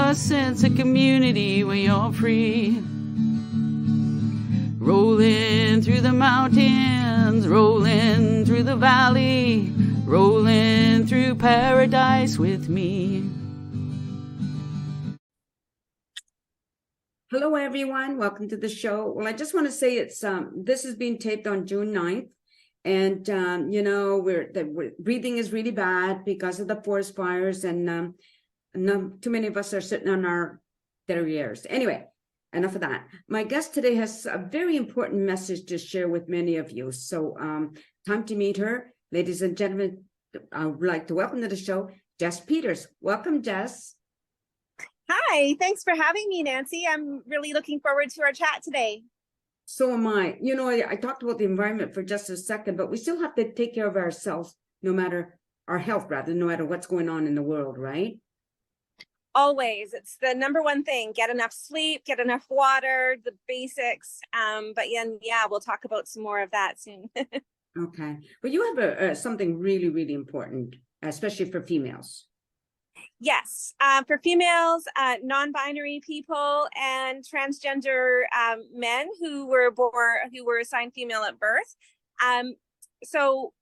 a sense of community when you're free. Rolling through the mountains, rolling through the valley, rolling through paradise with me. Hello, everyone. Welcome to the show. Well, I just want to say it's this is being taped on June 9th. And, you know, breathing is really bad because of the forest fires, and not too many of us are sitting on our derrieres. Anyway, enough of that. My guest today has a very important message to share with many of you. So time to meet her. Ladies and gentlemen, I would like to welcome to the show, Jess Peters. Welcome, Jess. Hi, thanks for having me, Nancy. I'm really looking forward to our chat today. So am I. You know, I talked about the environment for just a second, but we still have to take care of ourselves, no matter our health, rather, no matter what's going on in the world, right? Always. It's the number one thing. Get enough sleep, get enough water, the basics. But yeah, we'll talk about some more of that soon. Okay. But you have something really, really important, especially for females. Yes, for females, non-binary people, and transgender men who were assigned female at birth. So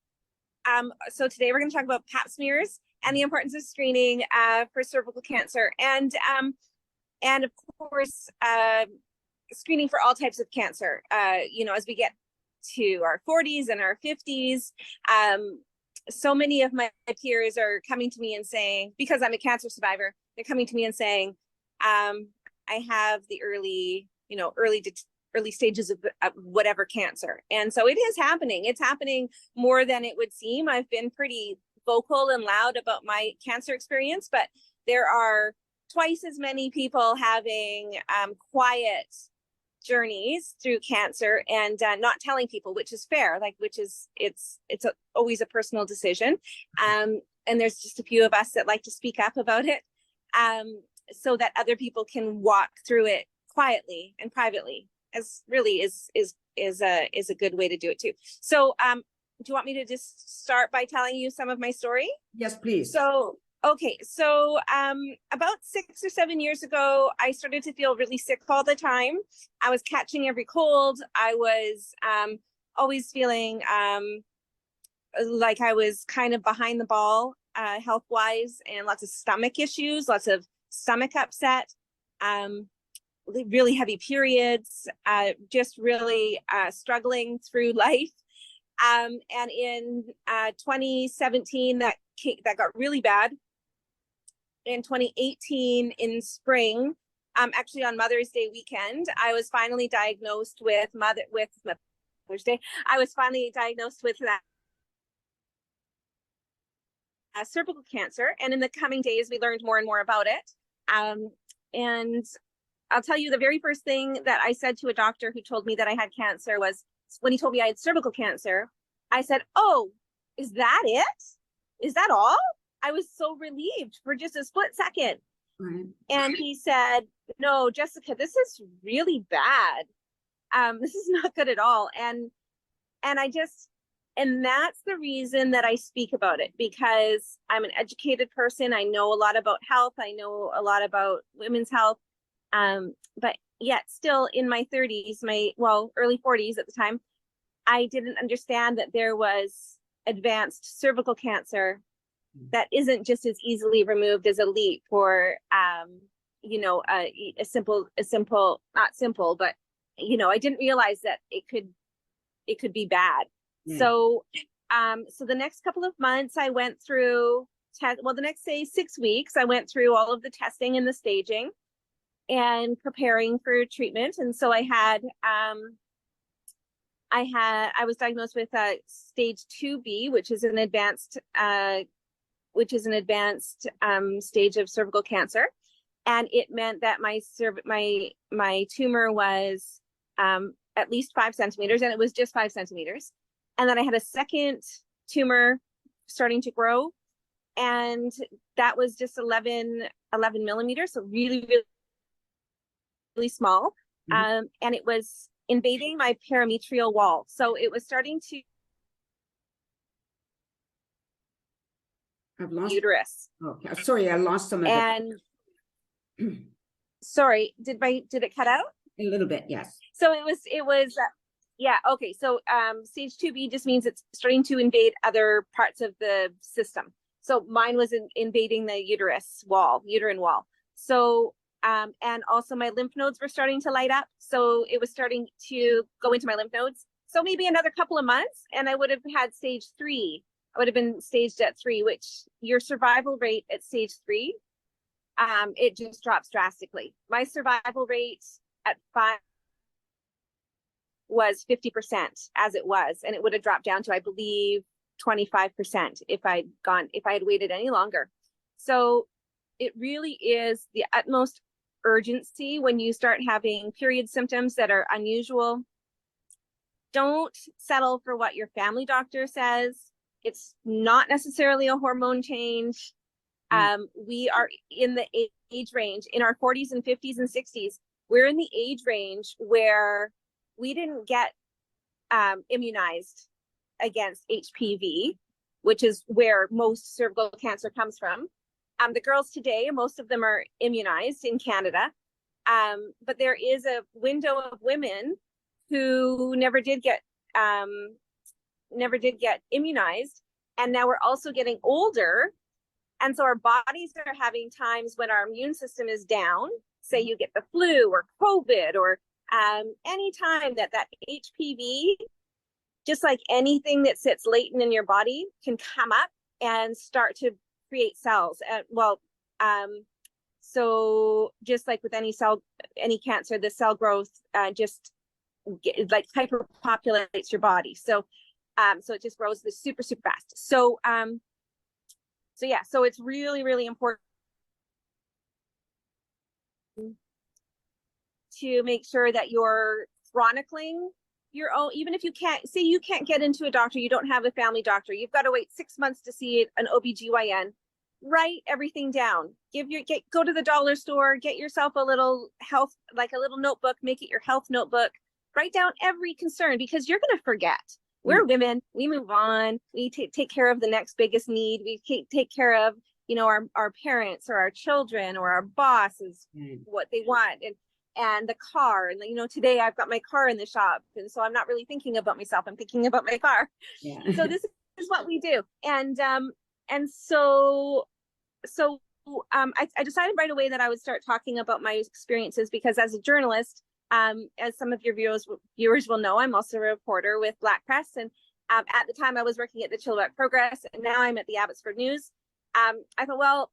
today we're going to talk about Pap smears and the importance of screening for cervical cancer, and of course screening for all types of cancer. You know, as we get to our 40s and our 50s. So many of my peers are coming to me and saying, because I'm a cancer survivor, they're coming to me and saying, I have the early stages of whatever cancer. And so it is happening. It's happening more than it would seem. I've been pretty vocal and loud about my cancer experience, but there are twice as many people having quiet journeys through cancer and not telling people, which is fair, it's always a personal decision, and there's just a few of us that like to speak up about it, so that other people can walk through it quietly and privately, as really is a good way to do it too. So do you want me to just start by telling you some of my story? Yes, please. Okay, so about 6 or 7 years ago, I started to feel really sick all the time. I was catching every cold. I was always feeling like I was kind of behind the ball health-wise, and lots of stomach issues, lots of stomach upset, really heavy periods, just really struggling through life. And in 2017, that got really bad. In 2018, in spring, actually on Mother's Day weekend, I was finally diagnosed with Mother's Day. I was finally diagnosed with cervical cancer, and in the coming days, we learned more and more about it. And I'll tell you, the very first thing that I said to a doctor who told me that I had cancer was, when he told me I had cervical cancer, I said, "Oh, is that it? Is that all?" I was so relieved for just a split second. Right. And he said, "No, Jessica, this is really bad. This is not good at all." And that's the reason that I speak about it, because I'm an educated person. I know a lot about health. I know a lot about women's health. But yet still in my 30s, early 40s at the time, I didn't understand that there was advanced cervical cancer that isn't just as easily removed as a leap, or a simple, not simple, but I didn't realize that it could be bad. So the next couple of months I went through the next 6 weeks I went through all of the testing and the staging and preparing for treatment. And so I was diagnosed with stage 2B, which is an advanced stage of cervical cancer, and it meant that my tumor was at least 5 centimeters, and it was just 5 centimeters, and then I had a second tumor starting to grow, and that was just 11 millimeters, so really, really, really small, and it was invading my perimetrial wall, so it was starting to I've lost uterus. Oh, sorry, I lost some of it. Sorry, did it cut out? A little bit, yes. So it was yeah, okay. So stage 2B just means it's starting to invade other parts of the system. So mine was invading the uterine wall. So and also my lymph nodes were starting to light up. So it was starting to go into my lymph nodes. So maybe another couple of months and I would have had stage 3. I would have been staged at 3, which your survival rate at stage 3, it just drops drastically. My survival rate at 5 was 50% as it was, and it would have dropped down to, I believe, 25% if I had waited any longer. So it really is the utmost urgency when you start having period symptoms that are unusual. Don't settle for what your family doctor says. It's not necessarily a hormone change. We are in the age range, in our 40s and 50s and 60s, we're in the age range where we didn't get immunized against HPV, which is where most cervical cancer comes from. The girls today, most of them are immunized in Canada, but there is a window of women who never did get immunized, and now we're also getting older, and so our bodies are having times when our immune system is down. Say you get the flu or COVID or any time that HPV, just like anything that sits latent in your body, can come up and start to create cells. So just like with any cancer, the cell growth just hyperpopulates your body. So it just grows this super, super fast. So yeah, so it's really, really important to make sure that you're chronicling your own, even if you can't get into a doctor, you don't have a family doctor, you've got to wait 6 months to see an OBGYN, write everything down, go to the dollar store, get yourself a little health, like a little notebook, make it your health notebook, write down every concern, because you're going to forget. We're women, we move on, we take care of the next biggest need, we take care of, our parents or our children or our bosses, what they want, and the car. And today I've got my car in the shop, and so I'm not really thinking about myself, I'm thinking about my car. So this is what we do. And so I decided right away that I would start talking about my experiences, because as a journalist, as some of your viewers will know, I'm also a reporter with Black Press, and at the time I was working at the Chilliwack Progress, and now I'm at the Abbotsford News. I thought, well,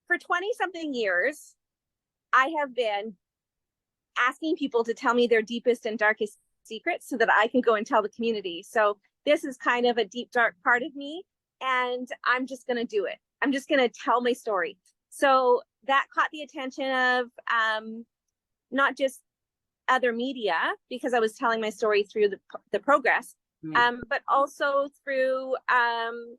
for 20 something years, I have been asking people to tell me their deepest and darkest secrets so that I can go and tell the community. So this is kind of a deep, dark part of me, and I'm just going to do it. I'm just going to tell my story. So that caught the attention of not just other media, because I was telling my story through the Progress, but also through I'm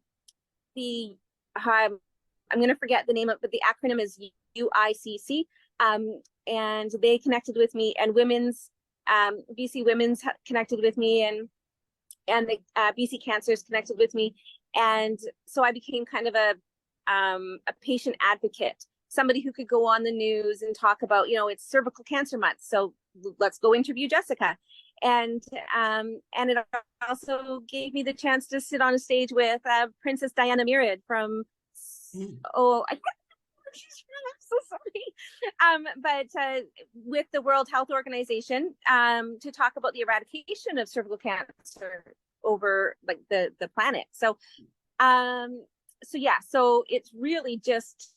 going to forget the name of, but the acronym is UICC. And they connected with me, and BC Women's connected with me, and the BC Cancers connected with me. And so I became kind of a patient advocate, somebody who could go on the news and talk about, it's cervical cancer month, so let's go interview Jessica. And it also gave me the chance to sit on a stage with Princess Diana Mirid from, I can't, she's I'm so sorry. But with the World Health Organization, to talk about the eradication of cervical cancer over the planet. So so it's really just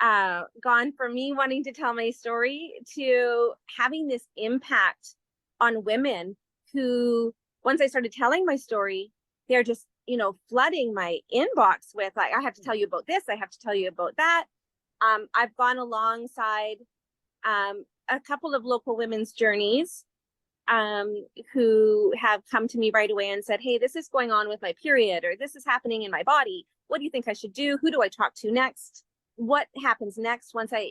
gone from me wanting to tell my story to having this impact on women who, once I started telling my story, they're just, flooding my inbox with I have to tell you about this, I have to tell you about that. I've gone alongside a couple of local women's journeys who have come to me right away and said, hey, this is going on with my period, or this is happening in my body. What do you think I should do? Who do I talk to next? What happens next once I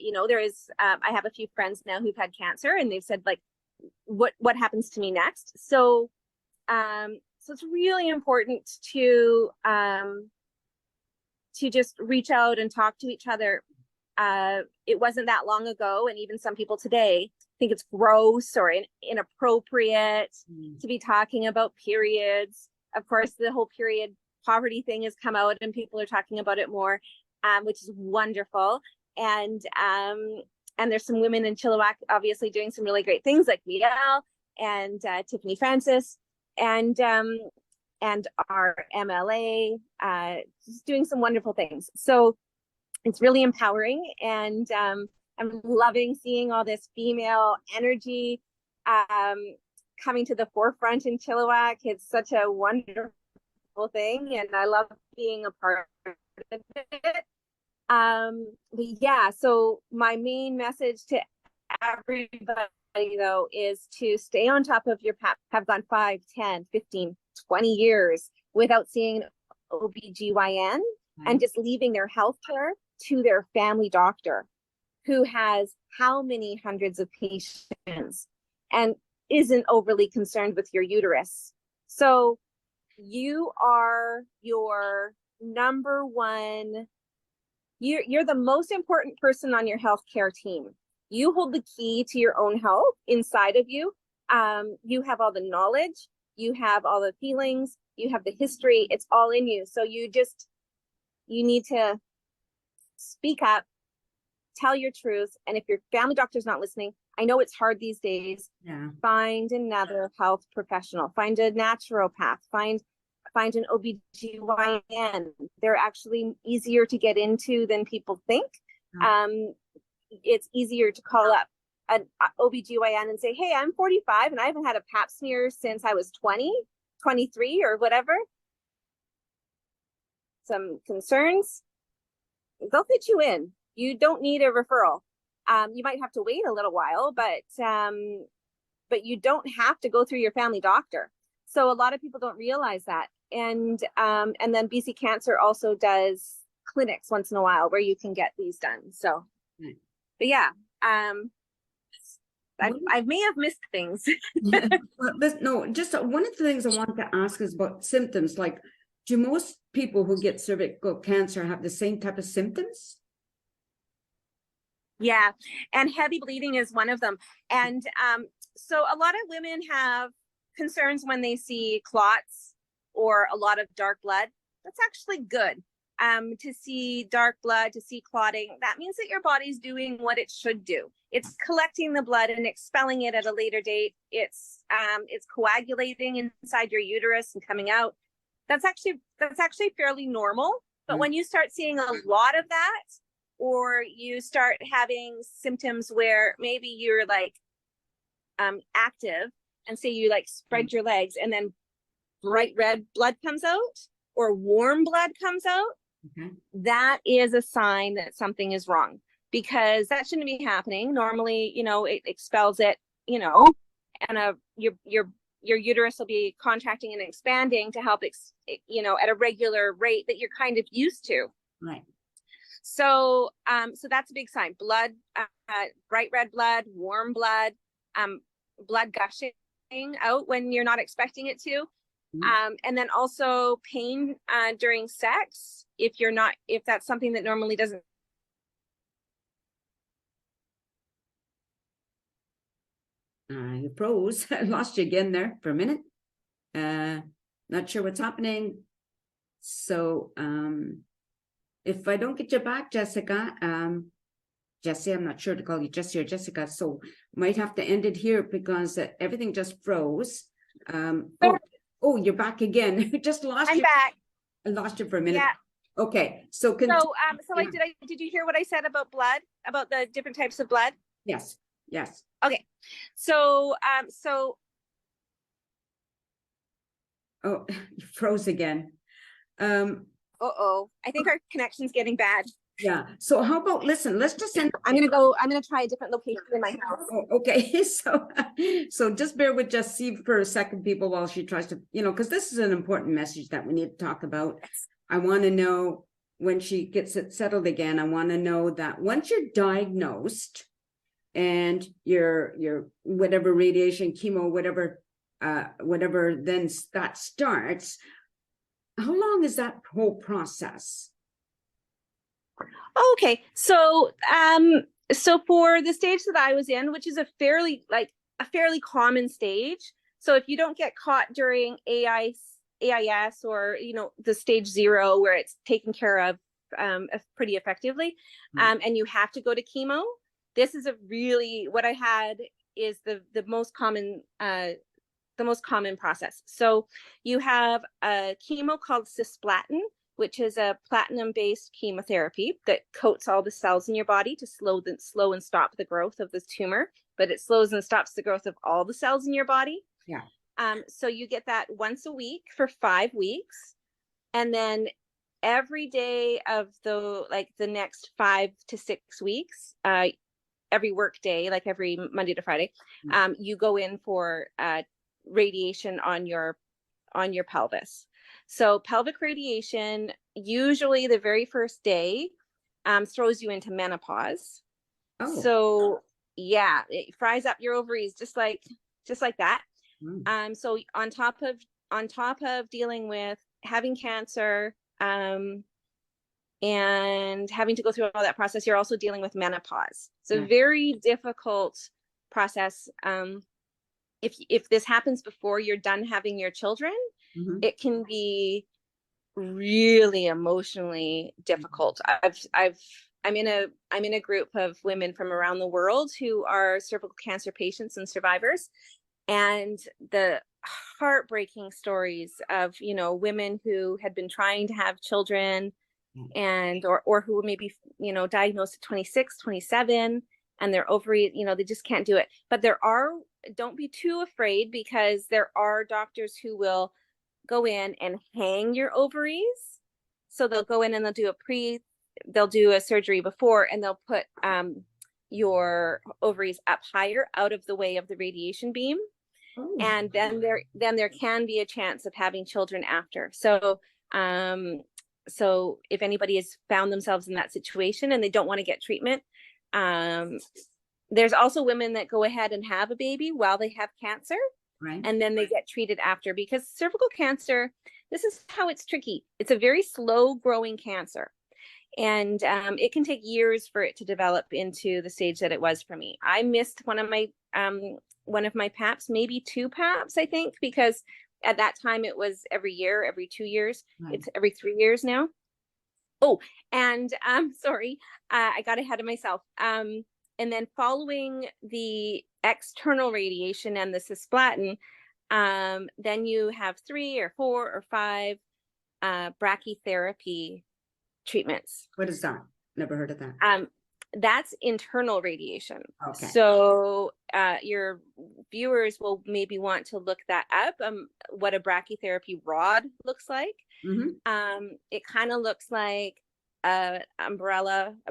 have a few friends now who've had cancer, and they've said, what happens to me next? So it's really important to just reach out and talk to each other. it wasn't that long ago, and even some people today think it's gross or inappropriate to be talking about periods. Of course, the whole period poverty thing has come out and people are talking about it more, which is wonderful. And there's some women in Chilliwack obviously doing some really great things, like Miel and Tiffany Francis, and our MLA, just doing some wonderful things. So it's really empowering, and I'm loving seeing all this female energy coming to the forefront in Chilliwack. It's such a wonderful thing, and I love being a part of it. But yeah, so my main message to everybody, though, is to stay on top of your PAP. Have gone 5, 10, 15, 20 years without seeing an OBGYN and just leaving their healthcare to their family doctor, who has how many hundreds of patients and isn't overly concerned with your uterus. So you are your number one, you're the most important person on your healthcare team. You hold the key to your own health inside of you. You have all the knowledge, you have all the feelings, you have the history, it's all in you. So you need to speak up, tell your truth. And if your family doctor's not listening, I know it's hard these days. Yeah. Find another health professional, find a naturopath, find an OBGYN. They're actually easier to get into than people think. It's easier to call up an OBGYN and say, hey, I'm 45 and I haven't had a pap smear since I was 20, 23 or whatever. Some concerns, they'll fit you in. You don't need a referral. You might have to wait a little while, but you don't have to go through your family doctor. So a lot of people don't realize that. And then BC Cancer also does clinics once in a while where you can get these done. So, but yeah, I may have missed things. No, just one of the things I wanted to ask is about symptoms. Like, do most people who get cervical cancer have the same type of symptoms? Yeah, and heavy bleeding is one of them. And so a lot of women have concerns when they see clots or a lot of dark blood. That's actually good. To see dark blood, to see clotting, that means that your body's doing what it should do. It's collecting the blood and expelling it at a later date. It's coagulating inside your uterus and coming out. That's actually fairly normal. But when you start seeing a lot of that, or you start having symptoms where maybe you're like active, and say you like spread your legs and then bright red blood comes out or warm blood comes out, that is a sign that something is wrong, because that shouldn't be happening. Normally, it expels it, and your uterus will be contracting and expanding to help, at a regular rate that you're kind of used to. Right. So, so that's a big sign. Blood, bright red blood, warm blood, blood gushing out when you're not expecting it to. And then also pain during sex, if that's something that normally doesn't. You froze. I lost you again there for a minute. Not sure what's happening. So if I don't get you back, Jessica, Jessie, I'm not sure to call you Jessie or Jessica, so might have to end it here because everything just froze. Oh, you're back again. Just lost you. I'm back. I lost you for a minute. Yeah. Okay. So did you hear what I said about blood, about the different types of blood? Yes. Yes. Okay. So, oh, you froze again. I think our connection's getting bad. Yeah. So how about, listen, let's just end. I'm going to try a different location in my house. Oh, okay. So just bear with Jessie for a second, people, while she tries to, because this is an important message that we need to talk about. I want to know when she gets it settled again. I want to know that once you're diagnosed and your whatever radiation, chemo, whatever, then that starts, how long is that whole process? Oh, okay. So for the stage that I was in, which is a fairly common stage. So if you don't get caught during AIS or, the stage 0 where it's taken care of pretty effectively, and you have to go to chemo, this is what I had is the most common process. So you have a chemo called cisplatin, which is a platinum-based chemotherapy that coats all the cells in your body to slow and stop the growth of the tumor, but it slows and stops the growth of all the cells in your body. Yeah. So you get that once a week for 5 weeks, and then every day of the next 5 to 6 weeks, every work day, like every Monday to Friday, you go in for radiation on your pelvis. So pelvic radiation, usually the very first day, throws you into menopause. Oh. So yeah, it fries up your ovaries just like that. So on top of dealing with having cancer, and having to go through all that process, you're also dealing with menopause. It's a very difficult process. If this happens before you're done having your children, it can be really emotionally difficult. I'm in a group of women from around the world who are cervical cancer patients and survivors, and the heartbreaking stories of women who had been trying to have children, and or who were maybe diagnosed at 26, 27, and their ovary, they just can't do it. But don't be too afraid, because there are doctors who will go in and hang your ovaries. So they'll go in and they'll do a surgery before, and they'll put your ovaries up higher out of the way of the radiation beam. Oh. And then there can be a chance of having children after. So if anybody has found themselves in that situation and they don't want to get treatment, there's also women that go ahead and have a baby while they have cancer. Right. And then they get treated after, because cervical cancer, this is how it's tricky. It's a very slow growing cancer. And it can take years for it to develop into the stage that it was for me. I missed one of my PAPs, maybe 2 PAPs, I think, because at that time it was every year, every 2 years. Right. It's every 3 years now. Oh, and sorry, I got ahead of myself. And then following the external radiation and the cisplatin, then you have 3 or 4 or 5 brachytherapy treatments. What is that? Never heard of that. That's internal radiation. Okay. So your viewers will maybe want to look that up, what a brachytherapy rod looks like. It kind of looks like a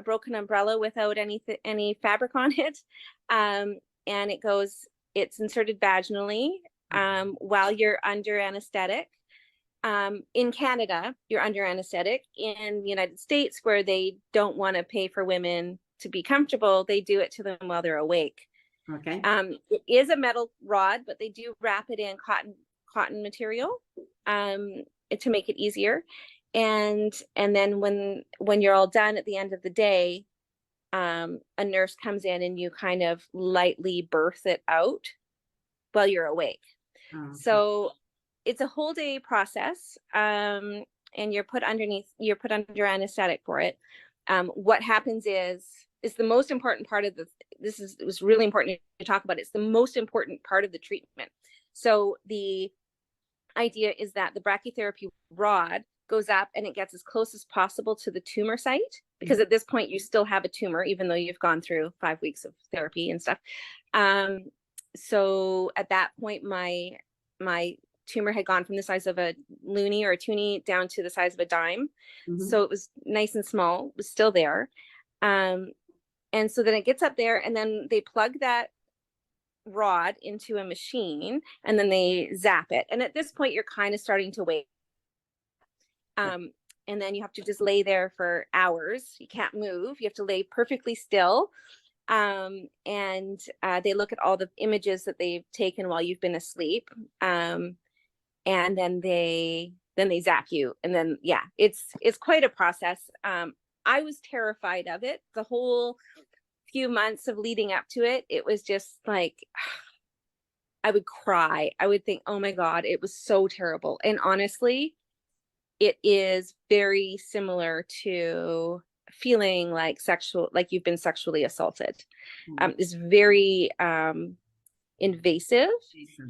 broken umbrella without any fabric on it. And it's inserted vaginally while you're under anesthetic. In Canada, you're under anesthetic. In the United States, where they don't want to pay for women to be comfortable, they do it to them while they're awake. Okay. It is a metal rod, but they do wrap it in cotton material to make it easier. And then when you're all done at the end of the day, a nurse comes in and you kind of lightly birth it out while you're awake. Okay. So it's a whole day process, and you're put under anesthetic for it. What happens is the most important part of it was really important to talk about. It's the most important part of the treatment. So the idea is that the brachytherapy rod goes up and it gets as close as possible to the tumor site, because at this point you still have a tumor, even though you've gone through 5 weeks of therapy and stuff. So at that point, my tumor had gone from the size of a loonie or a toonie down to the size of a dime. So it was nice and small, it was still there. And so then it gets up there, and then they plug that rod into a machine, and then they zap it. And at this point, you're kind of starting to wait. And then you have to just lay there for hours. You can't move. You have to lay perfectly still. And they look at all the images that they've taken while you've been asleep. And then they zap you. And then, yeah, it's quite a process. I was terrified of it. The whole few months of leading up to it, it was just like, I would cry. I would think, oh my God, it was so terrible. And honestly, it is very similar to feeling like you've been sexually assaulted. It's very invasive,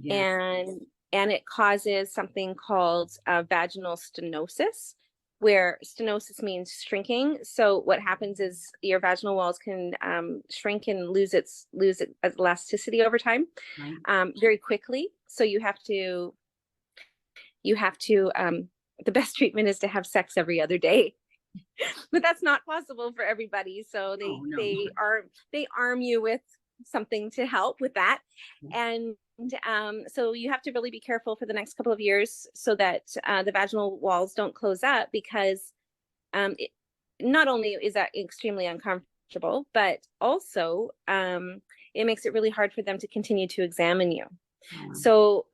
Yes. and it causes something called vaginal stenosis, where stenosis means shrinking. So what happens is your vaginal walls can shrink and lose its elasticity over time, very quickly. So you have to the best treatment is to have sex every other day. But that's not possible for everybody. So they arm you with something to help with that. And so you have to really be careful for the next couple of years so that the vaginal walls don't close up, because not only is that extremely uncomfortable, but also it makes it really hard for them to continue to examine you. So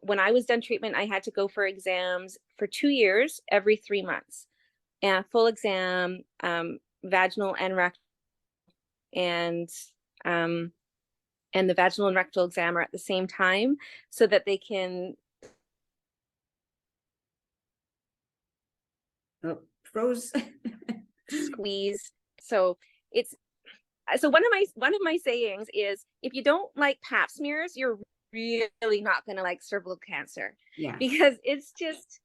when I was done treatment, I had to go for exams for 2 years, every 3 months, and full exam, vaginal and rectal, and the vaginal and rectal exam are at the same time, so that they can froze. squeeze. So one of my sayings is, if you don't like pap smears, you're really not going to like cervical cancer. Yeah. Because it's just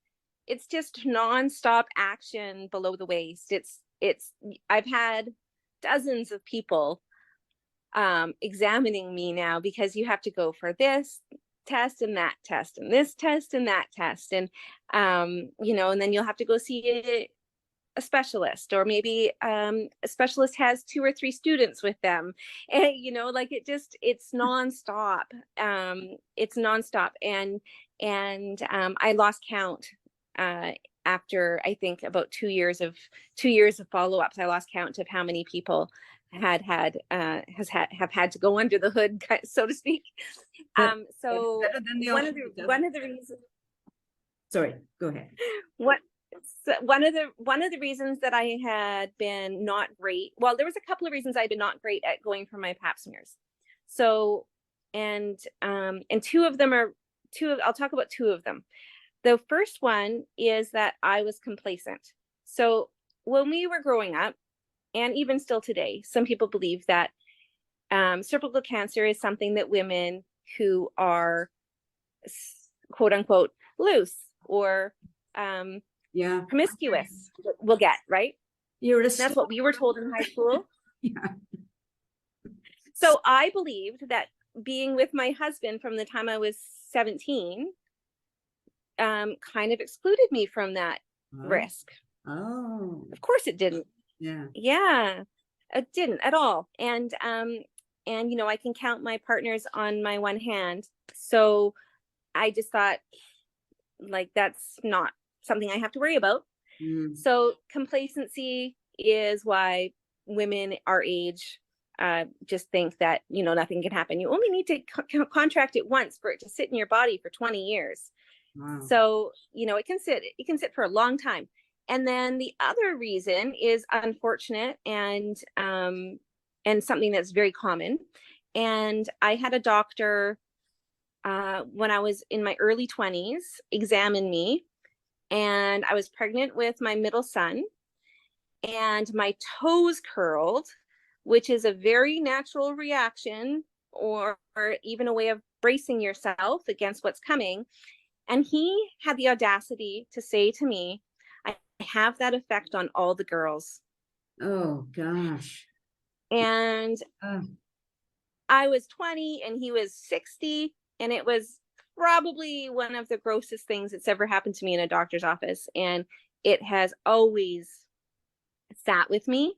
nonstop action below the waist. I've had dozens of people examining me now, because you have to go for this test and that test and this test and that test, and and then you'll have to go see a specialist, or maybe a specialist has 2 or 3 students with them, and like it's nonstop. It's nonstop, and I lost count after, I think, about 2 years of follow-ups. I lost count of how many people have had to go under the hood, so to speak. So one of the reasons. Sorry, go ahead. So one of the reasons that I had been not great, well, there was a couple of reasons I'd been not great at going for my pap smears. So, and two of them I'll talk about 2 of them. The first one is that I was complacent. So when we were growing up, and even still today, some people believe that cervical cancer is something that women who are, quote unquote, loose or promiscuous will get, right? That's what we were told in high school. Yeah. So I believed that being with my husband from the time I was 17 kind of excluded me from that risk. Oh. Of course it didn't. Yeah, it didn't at all. And I can count my partners on my one hand. So I just thought, like, that's not something I have to worry about. So complacency is why women our age just think that nothing can happen. You only need to contract it once for it to sit in your body for 20 years. Wow. So it can sit for a long time. And then the other reason is unfortunate and something that's very common. And I had a doctor when I was in my early 20s examine me, and I was pregnant with my middle son, and my toes curled, which is a very natural reaction, or even a way of bracing yourself against what's coming. And he had the audacity to say to me, I have that effect on all the girls. Oh, gosh. And I was 20 and he was 60. And it was probably one of the grossest things that's ever happened to me in a doctor's office. And it has always sat with me,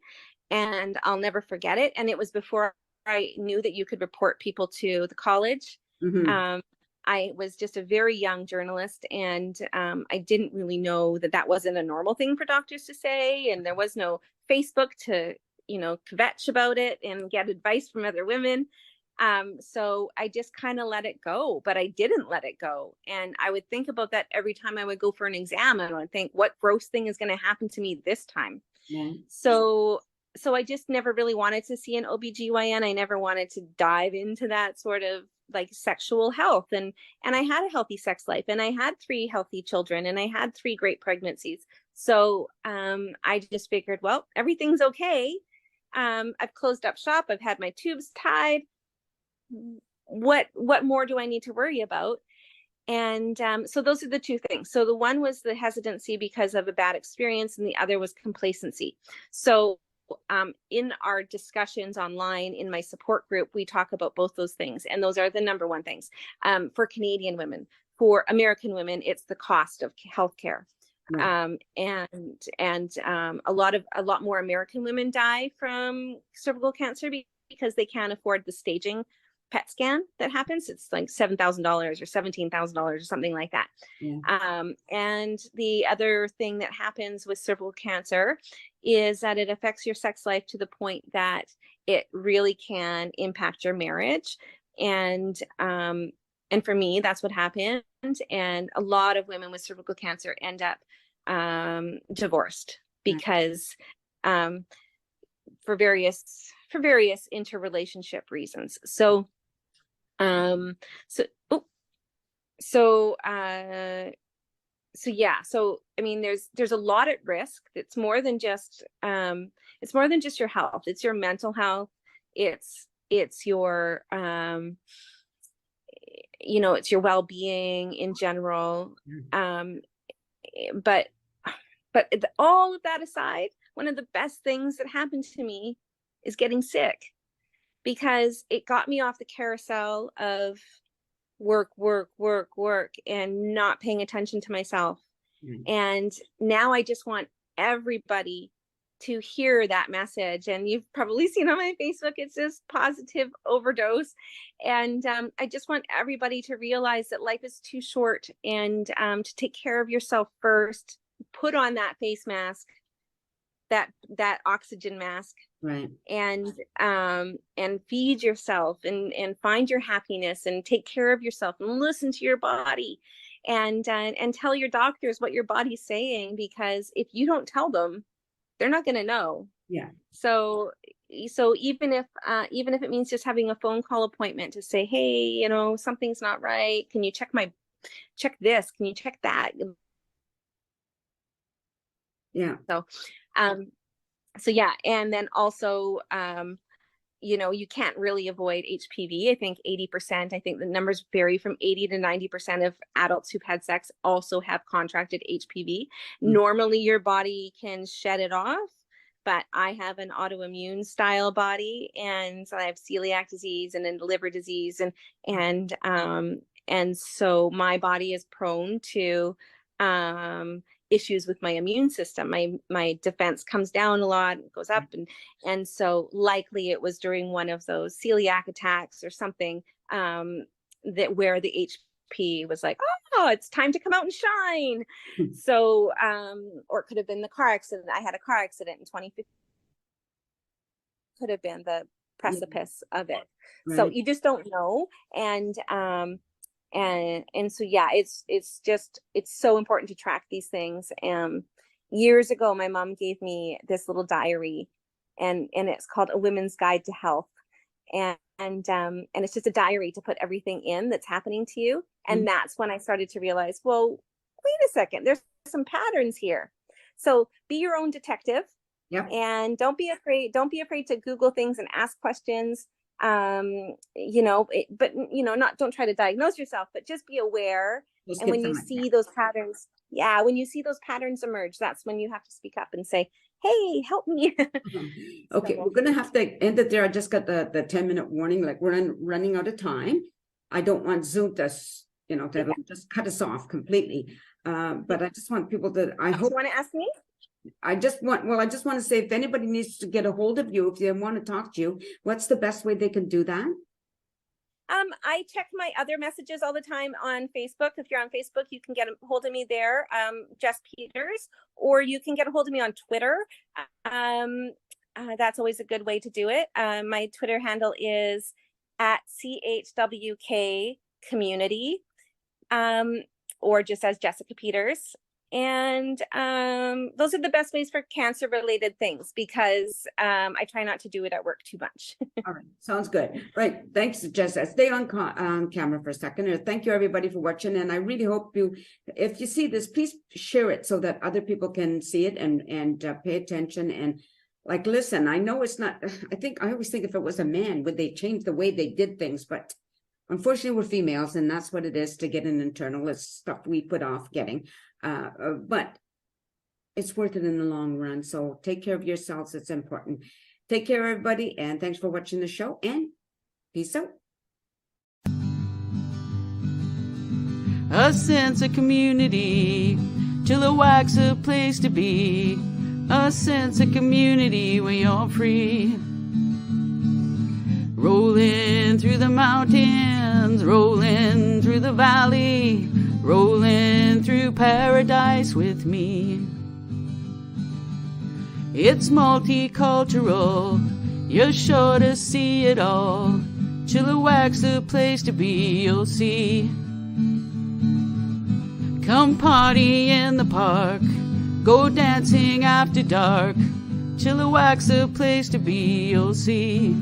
and I'll never forget it. And it was before I knew that you could report people to the college. Mm-hmm. I was just a very young journalist, and I didn't really know that wasn't a normal thing for doctors to say. And there was no Facebook to, kvetch about it and get advice from other women. So I just kind of let it go, but I didn't let it go. And I would think about that every time I would go for an exam, and I would think, what gross thing is going to happen to me this time? Yeah. So I just never really wanted to see an OBGYN. I never wanted to dive into that sort of like sexual health. And I had a healthy sex life, and I had 3 healthy children, and I had 3 great pregnancies. So I just figured, well, everything's okay. I've closed up shop. I've had my tubes tied. What more do I need to worry about? And so those are the 2 things. So the one was the hesitancy because of a bad experience, and the other was complacency. So in our discussions online in my support group, we talk about both those things, and those are the number one things. For Canadian women, for American women, it's the cost of healthcare. Right. And a lot more American women die from cervical cancer because they can't afford the staging PET scan that happens. It's like $7,000 or $17,000 or something like that. Yeah. And the other thing that happens with cervical cancer is that it affects your sex life to the point that it really can impact your marriage. And for me, that's what happened. And a lot of women with cervical cancer end up divorced because for various interrelationship reasons. So yeah, so I mean, there's a lot at risk. It's more than just your health. It's your mental health. It's your it's your well-being in general. But all of that aside, one of the best things that happened to me is getting sick, because it got me off the carousel of work, and not paying attention to myself. And now I just want everybody to hear that message. And you've probably seen on my Facebook, it's this positive overdose. And I just want everybody to realize that life is too short, and to take care of yourself first. Put on that face mask, that oxygen mask, right? And feed yourself, and find your happiness, and take care of yourself, and listen to your body, and tell your doctors what your body's saying, because if you don't tell them, they're not going to know. Yeah. So even if it means just having a phone call appointment to say, hey, something's not right. Can you check this? Can you check that? Yeah. So yeah. And then also, you can't really avoid HPV. I think 80%, I think the numbers vary from 80 to 90% of adults who've had sex also have contracted HPV. Normally your body can shed it off, but I have an autoimmune style body, and so I have celiac disease and then liver disease, and so my body is prone to issues with my immune system. My defense comes down a lot, goes up, and so likely it was during one of those celiac attacks or something that where the HP was like, oh, it's time to come out and shine. So or it could have been the car accident. I had a car accident in 2015. Could have been the precipice of it. Right. So you just don't know. And so yeah, it's so important to track these things. Years ago, my mom gave me this little diary, and it's called A Women's Guide to Health, and it's just a diary to put everything in that's happening to you. And that's when I started to realize, well, wait a second, there's some patterns here. So be your own detective. Yep. And don't be afraid to Google things and ask questions. Don't try to diagnose yourself, but just be aware. And when you see those patterns, emerge, that's when you have to speak up and say, hey, help me. Okay, so, we're going to have to end it there. I just got the 10-minute warning, like we're running out of time. I don't want Zoom to, just cut us off completely. But I just want people to, I hope. You want to ask me? I just want to say, if anybody needs to get a hold of you, if they want to talk to you, what's the best way they can do that? I check my other messages all the time on Facebook. If you're on Facebook, you can get a hold of me there, Jess Peters, or you can get a hold of me on Twitter. That's always a good way to do it. My Twitter handle is at CHWK Community, or just as Jessica Peters. And those are the best ways for cancer related things, because I try not to do it at work too much. All right, sounds good. Right, thanks, Jess. Stay on camera for a second. Thank you, everybody, for watching. And I really hope if you see this, please share it so that other people can see it and pay attention and like listen. I know it's not. I always think if it was a man, would they change the way they did things? But unfortunately, we're females, and that's what it is to get an internal. It's stuff we put off getting. But it's worth it in the long run. So take care of yourselves. It's important. Take care, everybody. And thanks for watching the show, and peace out. A sense of community, Chilliwack's a place to be. A sense of community where you're free. Rolling through the mountains, rolling through the valley, rolling through paradise with me. It's multicultural, you're sure to see it all. Chilliwack's the place to be, you'll see. Come party in the park, go dancing after dark. Chilliwack's the place to be, you'll see.